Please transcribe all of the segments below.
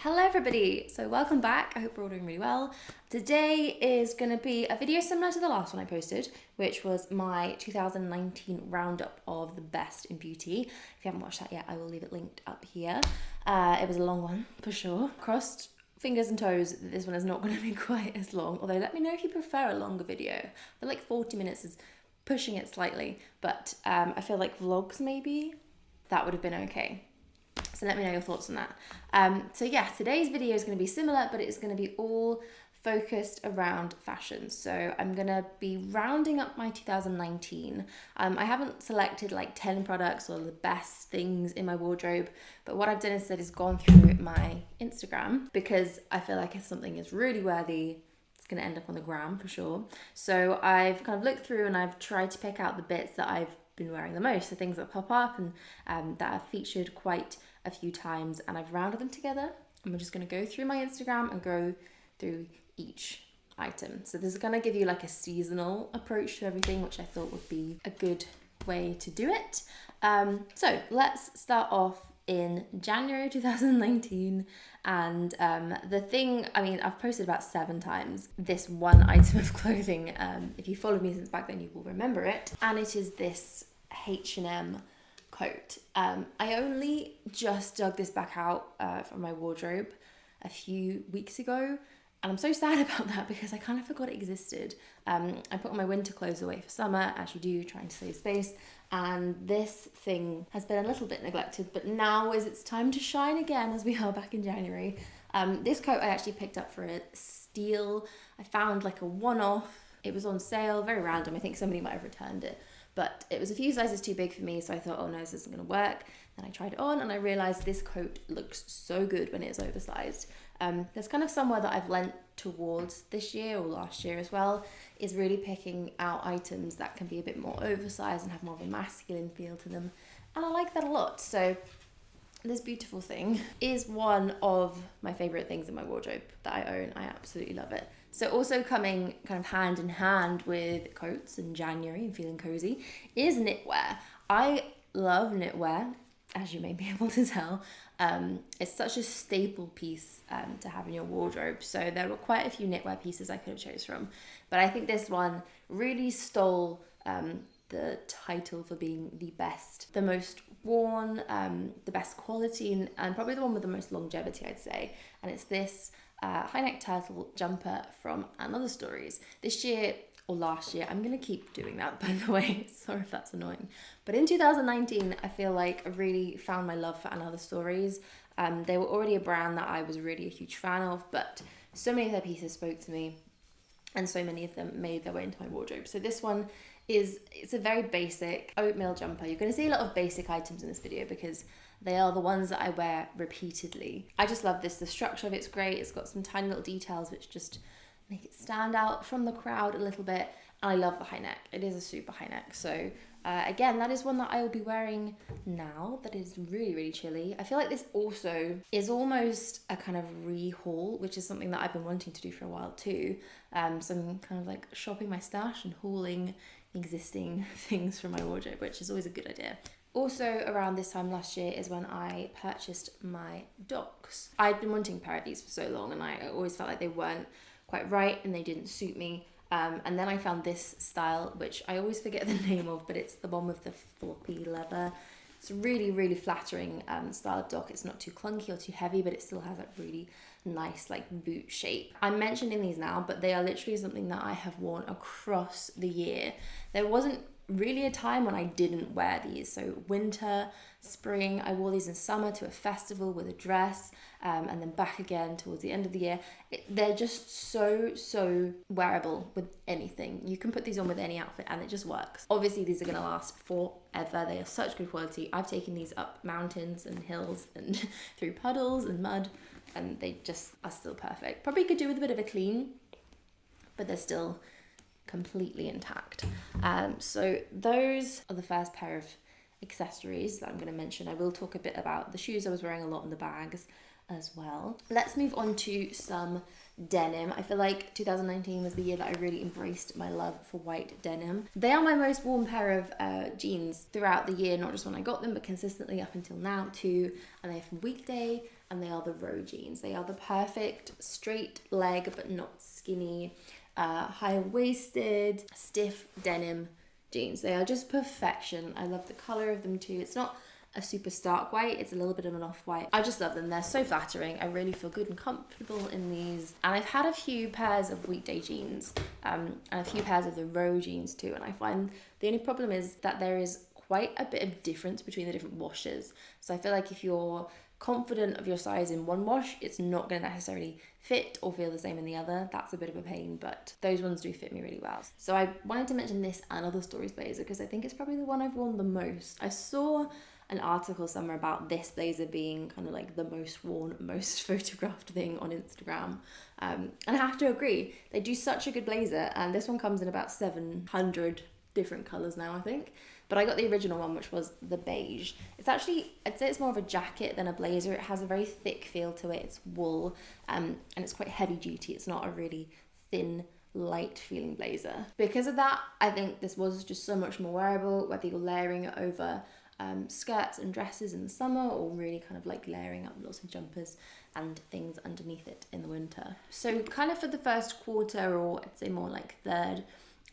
Hello everybody, so welcome back. I hope we're all doing really well. Today is going to be a video similar to the last one I posted, which was my 2019 roundup of the best in beauty. If you haven't watched that yet, I will leave it linked up here. It was a long one for sure. Crossed fingers and toes that this one is not going to be quite as long, although let me know if you prefer a longer video. I feel like 40 minutes is pushing it slightly, but I feel like vlogs maybe, that would have been okay. So let me know your thoughts on that. So yeah, today's video is going to be similar, but it's going to be all focused around fashion. So I'm going to be rounding up my 2019. I haven't selected like 10 products or the best things in my wardrobe, but what I've done instead is gone through my Instagram because I feel like if something is really worthy, it's going to end up on the gram for sure. So I've kind of looked through and I've tried to pick out the bits that I've been wearing the most, the things that pop up and that have featured quite a few times, and I've rounded them together. And we're just going to go through my Instagram and go through each item. So this is going to give you like a seasonal approach to everything, which I thought would be a good way to do it. So let's start off in January 2019, and the thing, I mean, I've posted about 7 times this one item of clothing. If you followed me since back then, you will remember it, and it is this H&M coat. I only just dug this back out from my wardrobe a few weeks ago, and I'm so sad about that because I kind of forgot it existed. I put all my winter clothes away for summer, as you do, trying to save space, and this thing has been a little bit neglected, but now is its time to shine again, as we are back in January. This coat I actually picked up for a steal. I found like a one-off. It was on sale, very random. I think somebody might have returned it, but it was a few sizes too big for me, so I thought, oh no, this isn't going to work. Then I tried it on and I realised this coat looks so good when it's oversized. There's kind of somewhere that I've lent towards this year or last year as well, is really picking out items that can be a bit more oversized and have more of a masculine feel to them. And I like that a lot. So this beautiful thing is one of my favourite things in my wardrobe that I own. I absolutely love it. So also coming kind of hand in hand with coats in January and feeling cozy is knitwear. I love knitwear, as you may be able to tell. It's such a staple piece to have in your wardrobe. So there were quite a few knitwear pieces I could have chose from, but I think this one really stole the title for being the best, the most worn, the best quality, and probably the one with the most longevity, I'd say. And it's this high neck turtle jumper from & Other Stories. This year or last year, I'm gonna keep doing that, by the way, sorry if that's annoying, but in 2019 I feel like I really found my love for & Other Stories. They were already a brand that I was really a huge fan of, but so many of their pieces spoke to me and so many of them made their way into my wardrobe. So this one it's a very basic oatmeal jumper. You're going to see a lot of basic items in this video because they are the ones that I wear repeatedly. I just love this. The structure of it's great. It's got some tiny little details which just make it stand out from the crowd a little bit. And I love the high neck. It is a super high neck. So again, that is one that I will be wearing now that is really, really chilly. I feel like this also is almost a kind of rehaul, which is something that I've been wanting to do for a while too. So I'm kind of like shopping my stash and hauling existing things from my wardrobe, which is always a good idea. Also around this time last year is when I purchased my Docs. I'd been wanting a pair of these for so long and I always felt like they weren't quite right and they didn't suit me. And then I found this style, which I always forget the name of, but it's the one with the floppy leather. It's a really, really flattering style of Doc. It's not too clunky or too heavy, but it still has that really nice like boot shape. I'm mentioning these now, but they are literally something that I have worn across the year. There wasn't really a time when I didn't wear these. So winter, spring, I wore these in summer to a festival with a dress, and then back again towards the end of the year. They're just so wearable with anything. You can put these on with any outfit and it just works. Obviously these are going to last forever. They are such good quality. I've taken these up mountains and hills and through puddles and mud, and they just are still perfect. Probably could do with a bit of a clean, but they're still completely intact. So those are the first pair of accessories that I'm going to mention. I will talk a bit about the shoes I was wearing a lot, and the bags. as well. Let's move on to some denim. I feel like 2019 was the year that I really embraced my love for white denim. They are my most worn pair of jeans throughout the year, not just when I got them, but consistently up until now too. And they're from Weekday, and they are the Row jeans. They are the perfect straight leg, but not skinny, high-waisted, stiff denim jeans. They are just perfection. I love the color of them too. It's not a super stark white, it's a little bit of an off-white. I just love them. They're so flattering. I really feel good and comfortable in these. And I've had a few pairs of Weekday jeans and a few pairs of the Row jeans too, and I find the only problem is that there is quite a bit of difference between the different washes. So I feel like if you're confident of your size in one wash, it's not going to necessarily fit or feel the same in the other. That's a bit of a pain, but those ones do fit me really well. So I wanted to mention this and other stories blazer because I think it's probably the one I've worn the most. I saw an article somewhere about this blazer being kind of like the most worn, most photographed thing on Instagram. And I have to agree, they do such a good blazer, and this one comes in about 700 different colours now, I think. But I got the original one, which was the beige. It's actually, I'd say it's more of a jacket than a blazer. It has a very thick feel to it. It's wool, and it's quite heavy duty. It's not a really thin, light feeling blazer. Because of that, I think this was just so much more wearable, whether you're layering it over skirts and dresses in the summer, or really kind of like layering up lots of jumpers and things underneath it in the winter. So kind of for the first quarter, or I'd say more like third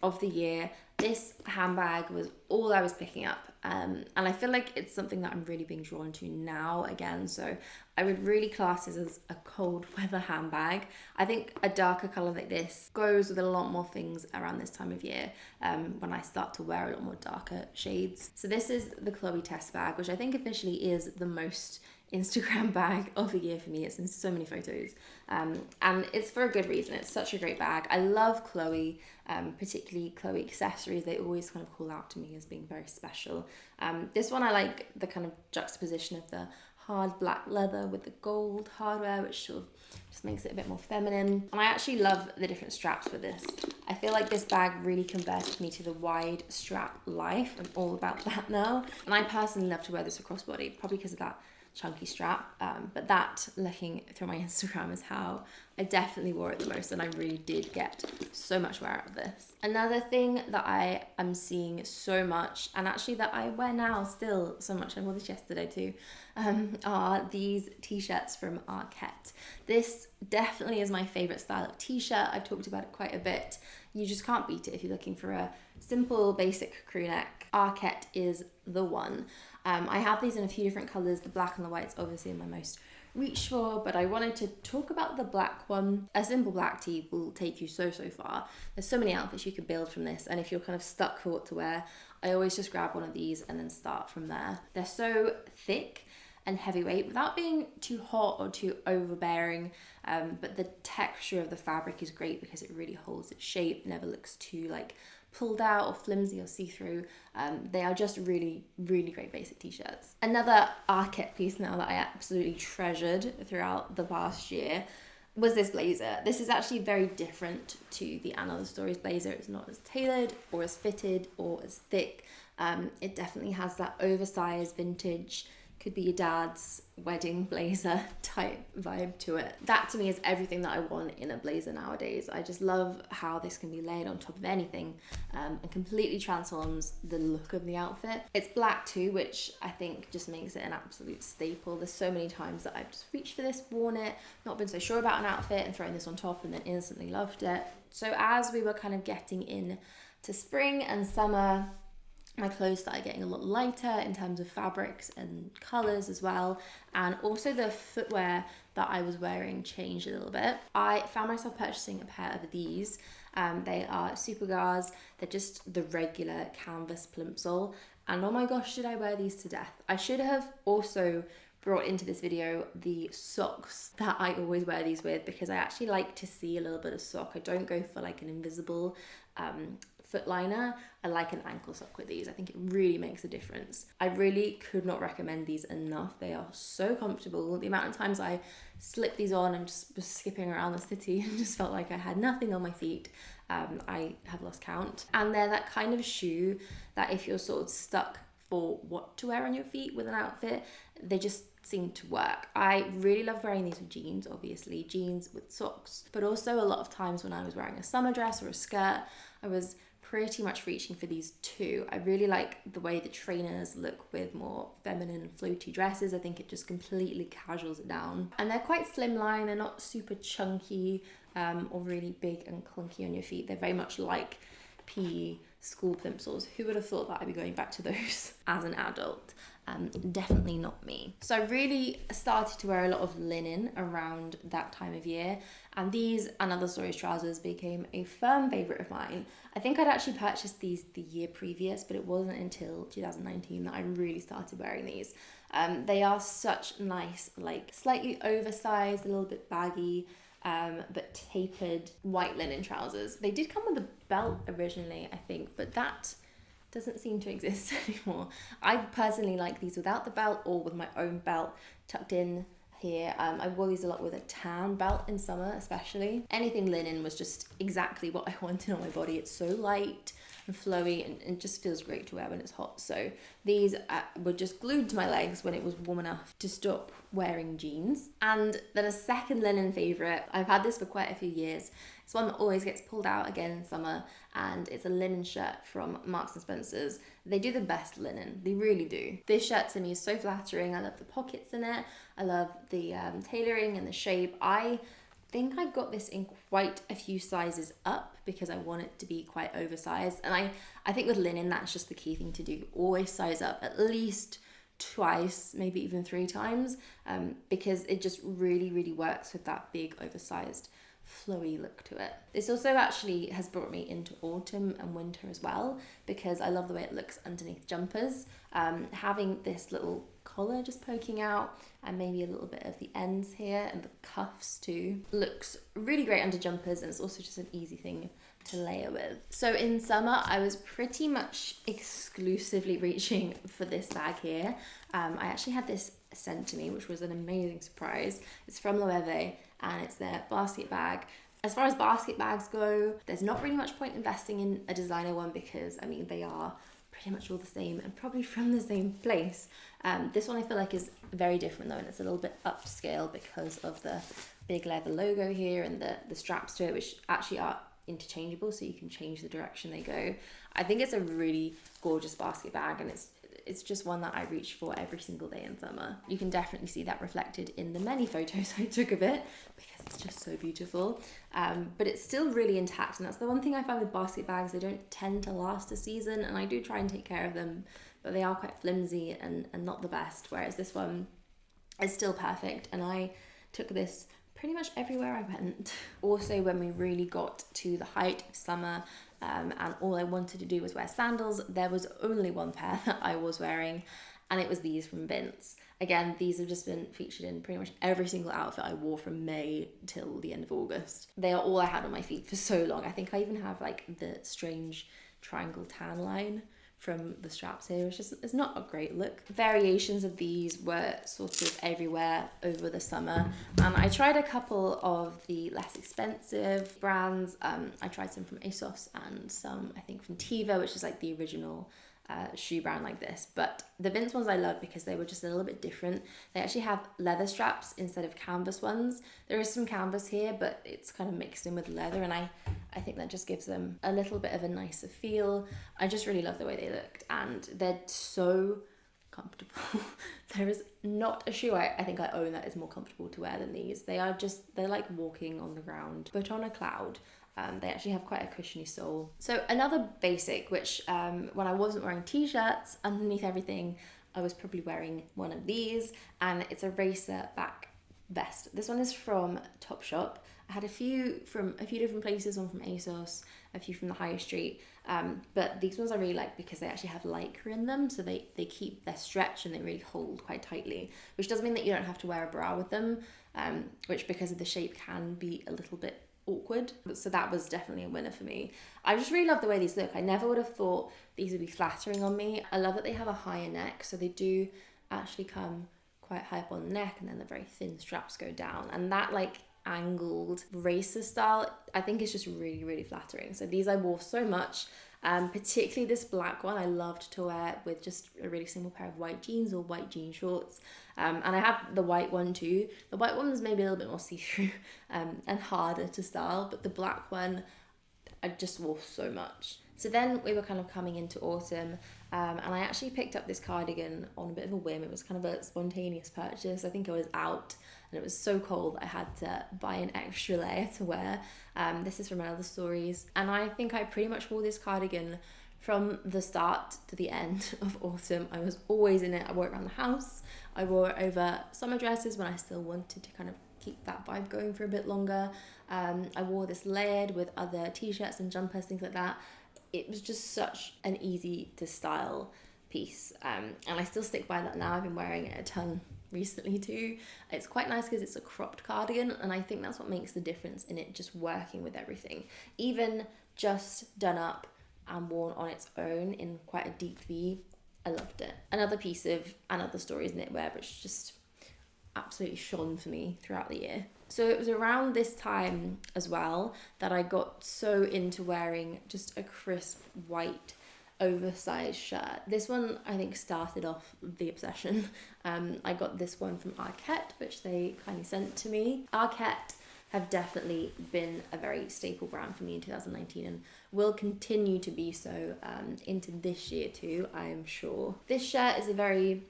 of the year, this handbag was all I was picking up, and I feel like it's something that I'm really being drawn to now again. So I would really class this as a cold weather handbag. I think a darker colour like this goes with a lot more things around this time of year, when I start to wear a lot more darker shades. So this is the Loewe Tess bag, which I think officially is the most Instagram bag of the year for me. It's in so many photos, and it's for a good reason. It's such a great bag. I love Loewe, particularly Loewe accessories. They always kind of call out to me as being very special. This one I like the kind of juxtaposition of the hard black leather with the gold hardware, which sort of just makes it a bit more feminine. And I actually love the different straps with this. I feel like this bag really converted me to the wide strap life. I'm all about that now. And I personally love to wear this across body, probably because of that chunky strap, but that, looking through my Instagram, is how I definitely wore it the most, and I really did get so much wear out of this. Another thing that I am seeing so much, and actually that I wear now still so much, I wore this yesterday too, are these t-shirts from Arket. This definitely is my favourite style of t-shirt. I've talked about it quite a bit. You just can't beat it if you're looking for a simple basic crew neck. Arket is the one. I have these in a few different colours. The black and the white's obviously my most reach for, but I wanted to talk about the black one. A simple black tee will take you so far. There's so many outfits you could build from this, and if you're kind of stuck for what to wear, I always just grab one of these and then start from there. They're so thick and heavyweight without being too hot or too overbearing, but the texture of the fabric is great because it really holds its shape, never looks too like pulled out or flimsy or see-through. They are just really great basic t-shirts. Another Arket piece now that I absolutely treasured throughout the past year was this blazer. This is actually very different to the And Other Stories blazer. It's not as tailored or as fitted or as thick. It definitely has that oversized vintage, could be your dad's wedding blazer type vibe to it. That to me is everything that I want in a blazer nowadays. I just love how this can be layered on top of anything, and completely transforms the look of the outfit. It's black too, which I think just makes it an absolute staple. There's so many times that I've just reached for this, worn it, not been so sure about an outfit, and thrown this on top and then instantly loved it. So as we were kind of getting in to spring and summer, my clothes started getting a lot lighter in terms of fabrics and colours as well, and also the footwear that I was wearing changed a little bit. I found myself purchasing a pair of these. They are Supergas. They're just the regular canvas plimsoll, and oh my gosh, did I wear these to death. I should have also brought into this video the socks that I always wear these with, because I actually like to see a little bit of sock. I don't go for like an invisible foot liner. I like an ankle sock with these. I think it really makes a difference. I really could not recommend these enough. They are so comfortable. The amount of times I slipped these on and just was skipping around the city and just felt like I had nothing on my feet, I have lost count. And they're that kind of shoe that if you're sort of stuck for what to wear on your feet with an outfit, they just seem to work. I really love wearing these with jeans, obviously, jeans with socks, but also a lot of times when I was wearing a summer dress or a skirt, I was pretty much reaching for these too. I really like the way the trainers look with more feminine floaty dresses. I think it just completely casuals it down. And they're quite slimline, they're not super chunky or really big and clunky on your feet. They're very much like PE school plimsolls. Who would have thought that I'd be going back to those as an adult? Definitely not me. So I really started to wear a lot of linen around that time of year, and these and other storage trousers became a firm favourite of mine. I think I'd actually purchased these the year previous, but it wasn't until 2019 that I really started wearing these. They are such nice, like slightly oversized, a little bit baggy, but tapered white linen trousers. They did come with a belt originally, I think, but that doesn't seem to exist anymore. I personally like these without the belt or with my own belt tucked in here. I wore these a lot with a tan belt in summer especially. Anything linen was just exactly what I wanted on my body. It's so light and flowy and just feels great to wear when it's hot. So these were just glued to my legs when it was warm enough to stop wearing jeans. And then a second linen favourite, I've had this for quite a few years. It's one that always gets pulled out again in summer, and it's a linen shirt from Marks and Spencer's. They do the best linen, they really do. This shirt to me is so flattering. I love the pockets in it. I love the tailoring and the shape. I think I got this in quite a few sizes up because I want it to be quite oversized. And I think with linen, that's just the key thing to do. Always size up at least twice, maybe even 3 times, because it just really, really works with that big oversized flowy look to it. This also actually has brought me into autumn and winter as well, because I love the way it looks underneath jumpers. Having this little collar just poking out and maybe a little bit of the ends here and the cuffs too looks really great under jumpers, and it's also just an easy thing to layer with. So in summer I was pretty much exclusively reaching for this bag here. I actually had this sent to me, which was an amazing surprise. It's from Loewe and it's their basket bag. As far as basket bags go, there's not really much point investing in a designer one because, I mean, they are pretty much all the same and probably from the same place. This one I feel like is very different though, and it's a little bit upscale because of the big leather logo here and the straps to it, which actually are interchangeable, so you can change the direction they go. I think it's a really gorgeous basket bag, and it's just one that I reach for every single day in summer. You can definitely see that reflected in the many photos I took of it because it's just so beautiful. But it's still really intact, and that's the one thing I find with basket bags. They don't tend to last a season, and I do try and take care of them, but they are quite flimsy and not the best, whereas this one is still perfect, and I took this pretty much everywhere I went. Also, when we really got to the height of summer, and all I wanted to do was wear sandals, there was only one pair that I was wearing, and it was these from Vince. Again, these have just been featured in pretty much every single outfit I wore from May till the end of August. They are all I had on my feet for so long. I think I even have like the strange triangle tan line from the straps here. It's not a great look. Variations of these were sort of everywhere over the summer, and I tried a couple of the less expensive brands. I tried some from ASOS and some I think from Teva, which is like the original shoe brand like this, but the Vince ones I love because they were just a little bit different. They actually have leather straps instead of canvas ones. There is some canvas here, but it's kind of mixed in with leather, and I think that just gives them a little bit of a nicer feel. I just really love the way they looked, and they're so comfortable. There is not a shoe I think I own that is more comfortable to wear than these. They're like walking on the ground, but on a cloud. They actually have quite a cushiony sole. So another basic, which when I wasn't wearing t-shirts, underneath everything, I was probably wearing one of these, and it's a racer back vest. This one is from Topshop. I had a few from a few different places, one from ASOS, a few from the high street, but these ones I really like because they actually have lycra in them, so they keep their stretch and they really hold quite tightly, which does mean that you don't have to wear a bra with them, which because of the shape can be a little bit awkward. So that was definitely a winner for me. I just really love the way these look. I never would have thought these would be flattering on me. I love that they have a higher neck, so they do actually come quite high up on the neck, and then the very thin straps go down, and that like angled racer style I think is just really, really flattering. So these I wore so much, Particularly this black one I loved to wear with just a really simple pair of white jeans or white jean shorts. And I have the white one too. The white one was maybe a little bit more see-through and harder to style, but the black one I just wore so much. So then we were kind of coming into autumn, and I actually picked up this cardigan on a bit of a whim. It was kind of a spontaneous purchase. I think I was out and it was so cold that I had to buy an extra layer to wear. This is from another stories, and I think I pretty much wore this cardigan from the start to the end of autumn. I was always in it. I wore it around the house. I wore it over summer dresses when I still wanted to kind of keep that vibe going for a bit longer. I wore this layered with other t-shirts and jumpers, things like that. It was just such an easy to style piece, and I still stick by that now. I've been wearing it a ton recently too. It's quite nice because it's a cropped cardigan, and I think that's what makes the difference in it just working with everything. Even just done up and worn on its own in quite a deep V, I loved it. Another piece of another stories knitwear, which just absolutely shone for me throughout the year. So it was around this time as well that I got so into wearing just a crisp white oversized shirt. This one I think started off the obsession. I got this one from Arket, which they kindly sent to me. Arket have definitely been a very staple brand for me in 2019 and will continue to be so into this year too, I am sure. This shirt is a very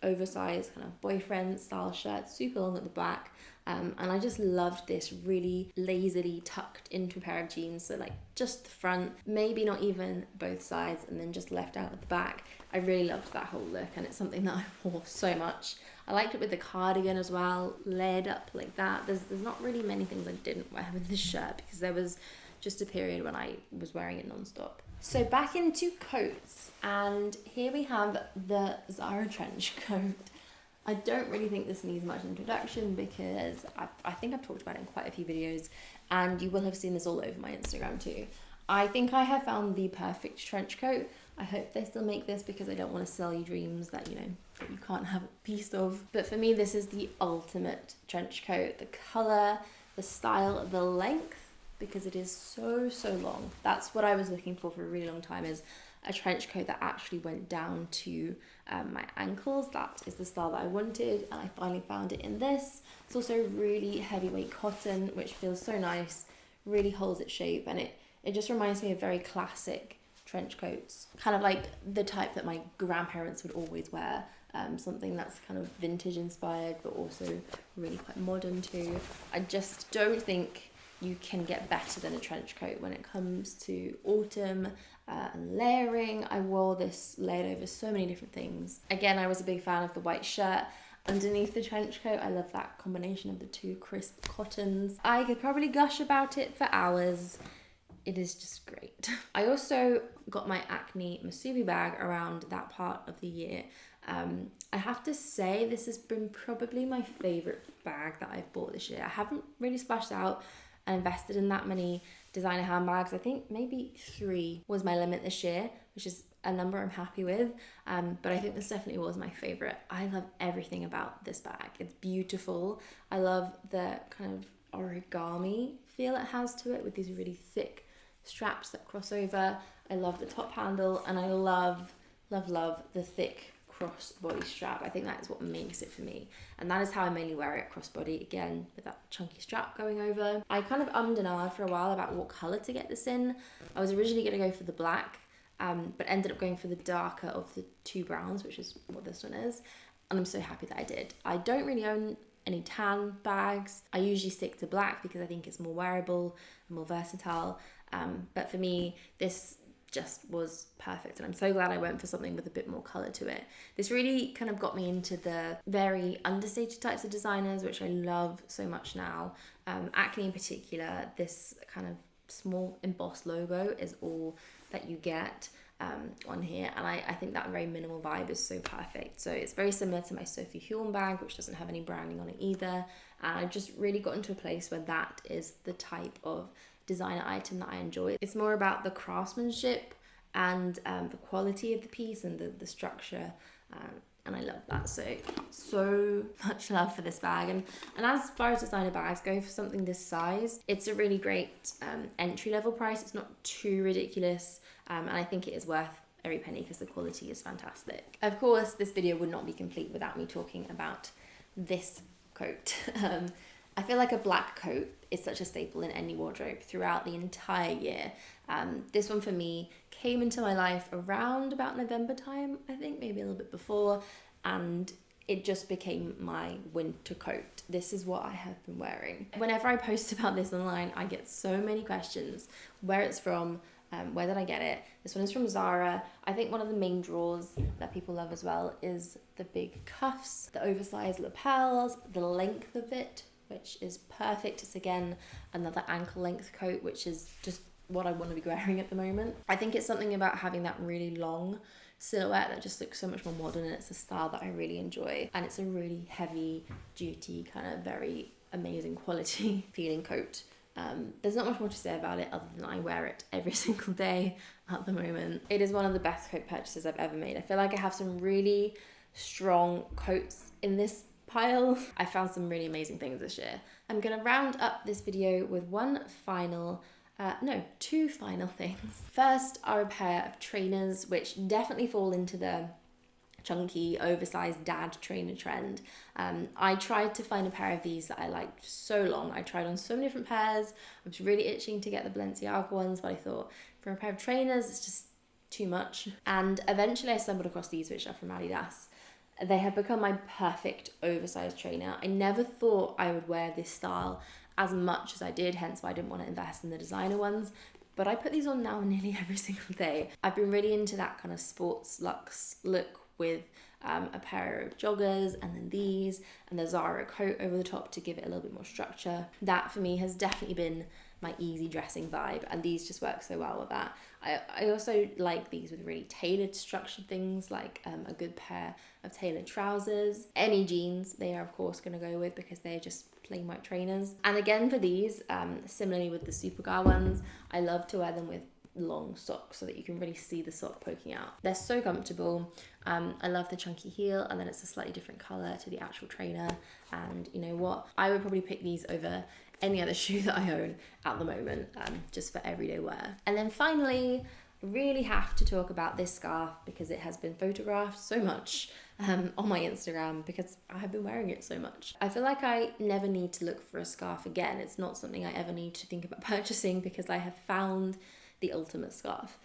oversized kind of boyfriend style shirt, super long at the back, and I just loved this really lazily tucked into a pair of jeans, so like just the front, maybe not even both sides, and then just left out at the back. I really loved that whole look, and it's something that I wore so much. I liked it with the cardigan as well, layered up like that. There's not really many things I didn't wear with this shirt because there was just a period when I was wearing it non-stop. So back into coats, and here we have the Zara trench coat. I don't really think this needs much introduction because I think I've talked about it in quite a few videos, and you will have seen this all over my Instagram too. I think I have found the perfect trench coat. I hope they still make this because I don't want to sell you dreams that, you know, that you can't have a piece of. But for me, this is the ultimate trench coat. The colour, the style, the length, because it is so long. That's what I was looking for a really long time, is a trench coat that actually went down to my ankles. That is the style that I wanted, and I finally found it in this. It's also really heavyweight cotton, which feels so nice, really holds its shape, and it just reminds me of very classic trench coats, kind of like the type that my grandparents would always wear. Something that's kind of vintage inspired but also really quite modern too. I just don't think you can get better than a trench coat when it comes to autumn and layering. I wore this layered over so many different things. Again, I was a big fan of the white shirt underneath the trench coat. I love that combination of the two crisp cottons. I could probably gush about it for hours. It is just great. I also got my Acne Musubi bag around that part of the year. I have to say this has been probably my favourite bag that I've bought this year. I haven't really splashed out and invested in that many designer handbags. I think maybe 3 was my limit this year, which is a number I'm happy with. But I think this definitely was my favourite. I love everything about this bag. It's beautiful. I love the kind of origami feel it has to it with these really thick straps that cross over. I love the top handle, and I love the thick crossbody strap. I think that is what makes it for me, and that is how I mainly wear it, crossbody, again with that chunky strap going over. I kind of ummed and ahed for a while about what colour to get this in. I was originally going to go for the black, but ended up going for the darker of the 2 browns, which is what this one is, and I'm so happy that I did. I don't really own any tan bags. I usually stick to black because I think it's more wearable and more versatile, but for me this just was perfect, and I'm so glad I went for something with a bit more colour to it. This really kind of got me into the very understated types of designers, which I love so much now. Acne in particular, this kind of small embossed logo is all that you get on here, and I think that very minimal vibe is so perfect. So it's very similar to my Sophie Hulme bag, which doesn't have any branding on it either, and I've just really got into a place where that is the type of designer item that I enjoy. It's more about the craftsmanship and the quality of the piece, and the structure and I love that. So much love for this bag. And as far as designer bags go, for something this size, it's a really great entry level price. It's not too ridiculous, and I think it is worth every penny because the quality is fantastic. Of course, this video would not be complete without me talking about this coat. I feel like a black coat is such a staple in any wardrobe throughout the entire year. This one for me came into my life around about November time, I think, maybe a little bit before, and it just became my winter coat. This is what I have been wearing. Whenever I post about this online, I get so many questions, where it's from, where did I get it? This one is from Zara. I think one of the main draws that people love as well is the big cuffs, the oversized lapels, the length of it, which is perfect. It's again another ankle length coat, which is just what I want to be wearing at the moment. I think it's something about having that really long silhouette that just looks so much more modern, and it's a style that I really enjoy. And it's a really heavy duty, kind of very amazing quality feeling coat. There's not much more to say about it other than I wear it every single day at the moment. It is one of the best coat purchases I've ever made. I feel like I have some really strong coats in this pile. I found some really amazing things this year. I'm gonna round up this video with two final things. First are a pair of trainers, which definitely fall into the chunky, oversized dad trainer trend. I tried to find a pair of these that I liked so long. I tried on so many different pairs. I was really itching to get the Balenciaga ones, but I thought for a pair of trainers, it's just too much. And eventually I stumbled across these, which are from Adidas. They have become my perfect oversized trainer. I never thought I would wear this style as much as I did, hence why I didn't want to invest in the designer ones. But I put these on now nearly every single day. I've been really into that kind of sports luxe look with a pair of joggers and then these and the Zara coat over the top to give it a little bit more structure. That for me has definitely been my easy dressing vibe, and these just work so well with that. I also like these with really tailored structured things, like a good pair of tailored trousers. Any jeans they are of course going to go with because they're just plain white trainers. And again for these, similarly with the Superga ones, I love to wear them with long socks so that you can really see the sock poking out. They're so comfortable. I love the chunky heel, and then it's a slightly different color to the actual trainer. And you know what, I would probably pick these over any other shoe that I own at the moment, just for everyday wear. And then finally, really have to talk about this scarf because it has been photographed so much on my Instagram because I have been wearing it so much. I feel like I never need to look for a scarf again. It's not something I ever need to think about purchasing because I have found the ultimate scarf.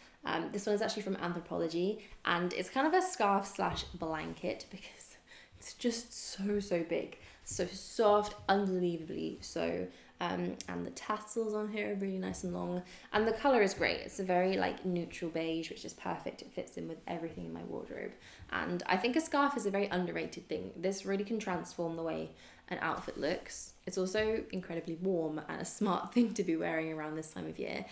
This one is actually from Anthropologie, and it's kind of a scarf slash blanket because it's just so big, so soft, unbelievably so. And the tassels on here are really nice and long, and the color is great. It's a very like neutral beige, which is perfect. It fits in with everything in my wardrobe, and I think a scarf is a very underrated thing. This really can transform the way an outfit looks. It's also incredibly warm and a smart thing to be wearing around this time of year.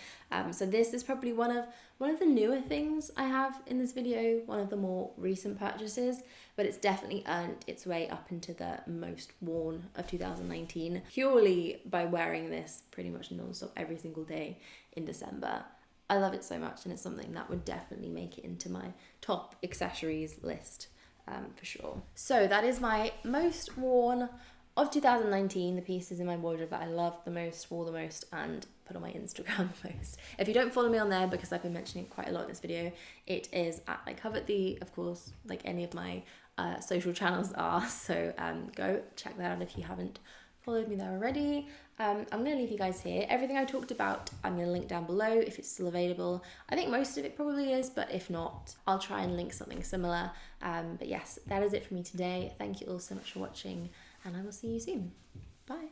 So this is probably one of the newer things I have in this video, one of the more recent purchases, but it's definitely earned its way up into the most worn of 2019 purely by wearing this pretty much non-stop every single day in December. I love it so much, and it's something that would definitely make it into my top accessories list for sure. So that is my most worn of 2019, the pieces in my wardrobe that I loved the most, wore the most, and put on my Instagram post. If you don't follow me on there, because I've been mentioning it quite a lot in this video, it is at like Covet, of course, like any of my social channels are. So go check that out if you haven't followed me there already. I'm going to leave you guys here. Everything I talked about, I'm going to link down below if it's still available. I think most of it probably is, but if not, I'll try and link something similar. But yes, that is it for me today. Thank you all so much for watching, and I will see you soon. Bye.